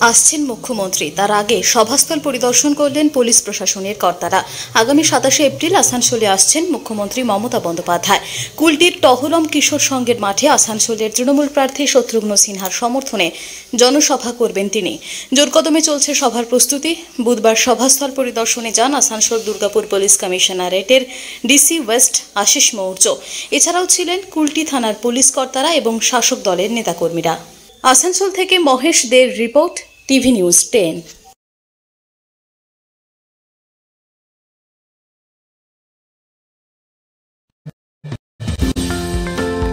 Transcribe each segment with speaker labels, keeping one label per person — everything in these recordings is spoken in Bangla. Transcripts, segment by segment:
Speaker 1: আসছেন মুখ্যমন্ত্রী। তার আগে সভাস্থল পরিদর্শন করলেন পুলিশ প্রশাসনের কর্তারা। আগামী 27 এপ্রিল আসানসোলে আসছেন মুখ্যমন্ত্রী মমতা বন্দ্যোপাধ্যায়। কুলটির টহলম কিশোর সংঘের মাঠে আসানসোলের তৃণমূল প্রার্থী শত্রুঘ্ন সিনহার সমর্থনে জনসভা করবেন তিনি। জোরকদমে চলছে সভার প্রস্তুতি। বুধবার সভাস্থল পরিদর্শনে যান আসানসোল দুর্গাপুর পুলিশ কমিশনারেটের ডিসি ওয়েস্ট আশিস মৌর্য। এছাড়াও ছিলেন কুলটি থানার পুলিশ কর্তারা এবং শাসক দলের নেতাকর্মীরা। আসানসোল থেকে মহেশ দের রিপোর্ট, টিভি নিউজ 10।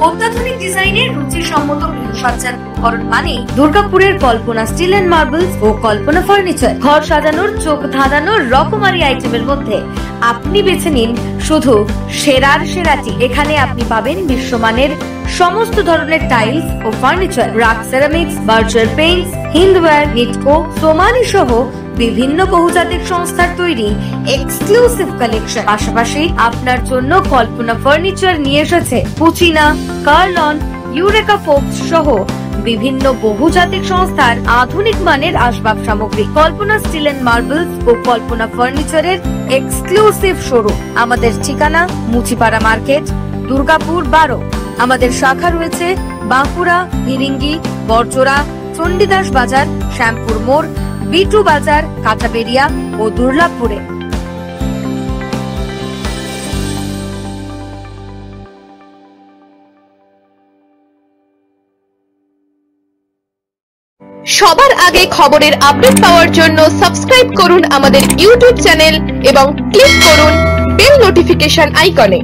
Speaker 2: অত্যাধুনিক ডিজাইনের রুচিসম্মত গৃহসজ্জার উপকরণ মানে দুর্গাপুরের কল্পনা স্টিল এন্ড মার্বেলস ও কল্পনা ফার্নিচার। ঘর সাজানোর, চোখ ধাঁধানোর রকমারি আইটেমের মধ্যে আপনি বেছে নিন শুধু সেরার সেরাটি। এখানে আপনি পাবেন বিশ্বমানের সমস্ত ধরনের টাইলস ও furniture, RAK ceramics, Berger paints, Hindware, Nitco, Somany সহ বিভিন্ন বহুজাতিক সংস্থার তৈরি এক্সক্লুসিভ কালেকশন। পাশাপাশি আপনার জন্য কল্পনা ফার্নিচার নিয়ে এসেছে পুচিনা, কার্লন, ইউরেকা ফোকস সহ বিভিন্ন বহুজাতিক সংস্থার আধুনিক মানের আসবাব সামগ্রী। কল্পনা স্টিল এন্ড মার্বেলস ও কল্পনা ফার্নিচারের এক্সক্লুসিভ শোরুম। আমাদের ঠিকানা মুচিপাড়া মার্কেট, দুর্গাপুর 12। আমাদের শাখা রয়েছে বাঁকুড়া, ফিরিঙ্গি, বড়জোড়া, চণ্ডীদাস বাজার, শ্যামপুর মোড়, বিটু বাজার, কাঁচাবেড়িয়া ও দুর্লাভপুরে।
Speaker 3: সবার আগে খবরের আপডেট পাওয়ার জন্য সাবস্ক্রাইব করুন আমাদের ইউটিউব চ্যানেল এবং ক্লিক করুন বেল নোটিফিকেশন আইকনে।